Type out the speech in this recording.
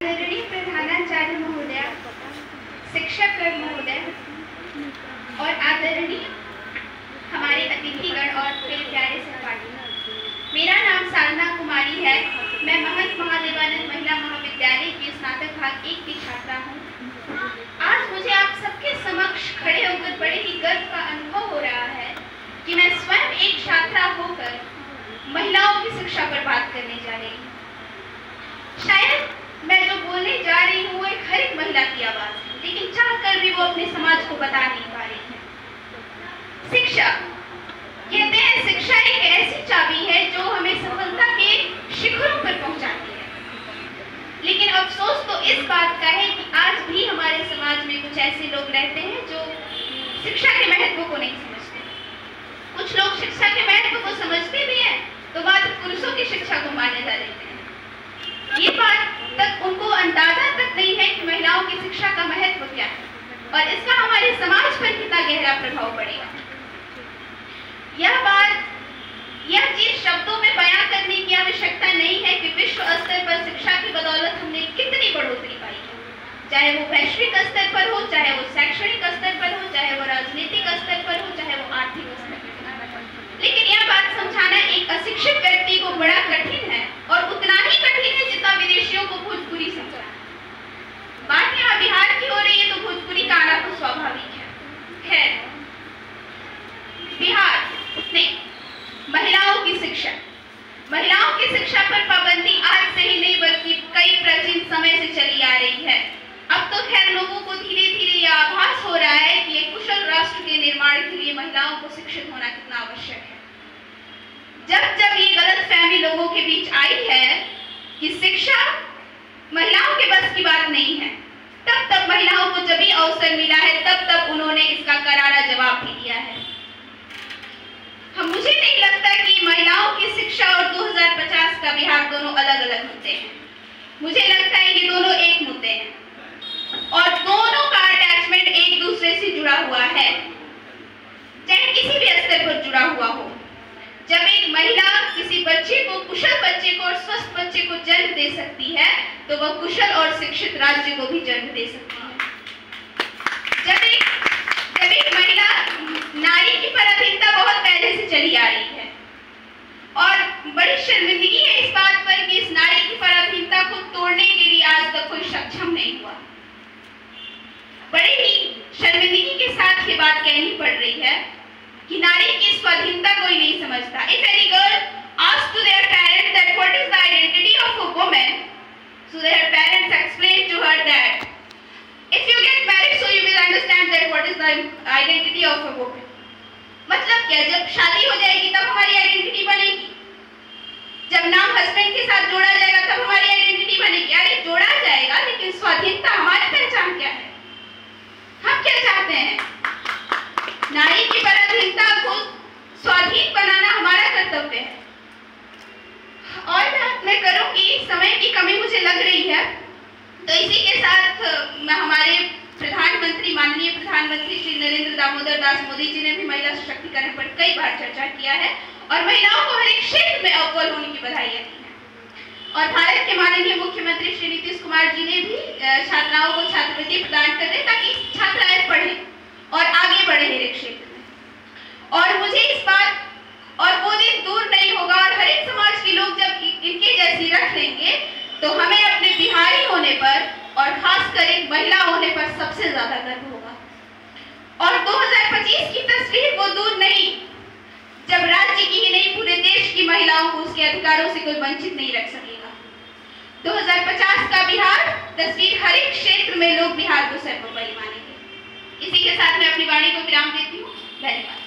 आदरणीय प्रधानाचार्य महोदय, शिक्षकगण महोदय और आदरणीय हमारे अतिथिगण और मेरे प्यारे सहपाठी, मेरा नाम साधना कुमारी है। मैं महंत महादेवानंद महिला महाविद्यालय के स्नातक भाग 1 की छात्रा हूँ। आज मुझे आप सबके समक्ष खड़े होकर बड़े ही गर्व का अनुभव हो रहा है कि मैं स्वयं एक छात्रा होकर महिलाओं की शिक्षा पर बात करने जा रही हूँ। शायद मैं जो बोलने जा रही हूँ वो एक हर एक महिला की आवाज है, लेकिन चाहकर भी वो अपने समाज को बता नहीं पा रही है। शिक्षा, कहते हैं शिक्षा एक ऐसी चाबी है जो हमें सफलता के शिखरों पर पहुंचाती है। लेकिन अफसोस तो इस बात का है कि आज भी हमारे समाज में कुछ ऐसे लोग रहते हैं जो शिक्षा के महत्व को नहीं समझते। कुछ लोग शिक्षा के महत्व को समझते भी हैं तो मात्र पुरुषों की शिक्षा को मान्यता देते हैं। ये बात तक उनको अंदाजा तक नहीं है कि महिलाओं की शिक्षा का महत्व क्या है और इसका हमारे समाज पर कितना गहरा प्रभाव पड़ेगा। यह चीज शब्दों में बयां करने की आवश्यकता नहीं है कि विश्व स्तर पर शिक्षा की बदौलत हमने कितनी बढ़ोतरी पाई है, चाहे वो वैश्विक स्तर पर हो, चाहे वो शैक्षणिक स्तर पर हो, चाहे वो राजनीतिक स्तर पर हो, चाहे वो आर्थिक स्तर पर हो। लेकिन यह बात समझाना एक अशिक्षित व्यक्ति को बड़ा कठिन है और उतना ही कठिन है जितना विदेशियों को भोजपुरी समझाना। बात यहाँ बिहार की हो रही है तो भोजपुरी का आना तो स्वाभाविक है। खैर, बिहार नहीं, महिलाओं की शिक्षा पर पाबंदी आज से ही नहीं बल्कि कई प्राचीन समय से चली आ रही है। अब तो खैर लोगों को धीरे धीरे यह आभास हो रहा है कि एक कुशल राष्ट्र के निर्माण के लिए महिलाओं को शिक्षित होना कितना आवश्यक है। जब जब ये गलतफहमी लोगों के बीच आई है कि शिक्षा महिलाओं के बस की बात नहीं है, तब तब महिलाओं को जब भी अवसर मिला है तब तब उन्होंने इसका करारा जवाब भी दिया है। मुझे नहीं लगता कि महिलाओं की शिक्षा और 2050 का बिहार दोनों अलग अलग मुद्दे हैं। मुझे लगता है ये दोनों एक मुद्दे हैं और दोनों का अटैचमेंट एक दूसरे से जुड़ा हुआ है, चाहे किसी भी स्तर पर जुड़ा हुआ हो। जब एक महिला किसी बच्चे को, कुशल बच्चे को और स्वस्थ बच्चे को जन्म दे सकती है तो वह कुशल और शिक्षित राज्य को भी जन्म दे सकती है। जब एक महिला, नारी की पराधीनता बहुत पहले से चली आ रही है और बड़ी शर्मिंदगी है इस बात पर कि इस नारी की पराधीनता को तोड़ने के लिए आज तक कोई सक्षम नहीं हुआ। बड़ी ही शर्मिंदगी के साथ ये बात कहनी पड़ रही है कि नारी की स्वाधीनता कोई नहीं समझता। If any girl asks to their parents that what is the identity of a woman, so their parents explain to her that if you get married so you will understand that what is the identity of a woman। मतलब क्या, जब शादी हो जाएगी तब हमारी identity बनेगी, जब नाम हस्बैंड के साथ जोड़ा जाएगा तब हमारी आइडेंटिटी बनेगी। अरे जोड़ा जाएगा लेकिन स्वाधीनता, हमारी पहचान क्या है, हम क्या चाहते हैं? नारी की पराधीनता को स्वाधीन बनाना हमारा कर्तव्य है। और बात मैं करूंगी, समय की कमी मुझे लग रही है, तो इसी के साथ हमारे प्रधानमंत्री, माननीय प्रधानमंत्री श्री नरेंद्र दामोदर दास मोदी जी ने भी महिला सशक्तिकरण पर कई बार चर्चा किया है और महिलाओं को हर एक क्षेत्र में अव्वल होने की बधाइयां दी हैं। और भारत के माननीय मुख्यमंत्री श्री नीतीश कुमार जी ने भी छात्राओं को छात्रवृत्ति प्रदान कर दी ताकि छात्राएं पढ़ें और आगे बढ़े हर एक क्षेत्र में। और मुझे इस बात, और वो दिन दूर नहीं होगा और हर एक समाज के लोग जब इनके जैसी रख लेंगे तो हमें अपने बिहारी होने पर और खासकर एक महिला होने पर सबसे ज्यादा गर्व होगा। और 2025 की तस्वीर वो दूर नहीं जब राज्य की ही नहीं पूरे देश की महिलाओं को उसके अधिकारों से कोई वंचित नहीं रख सकेगा। 2050 का बिहार तस्वीर हर एक क्षेत्र में लोग बिहार को सर्वोपरि मानेंगे। इसी के साथ मैं अपनी वाणी को विराम देती हूँ। धन्यवाद।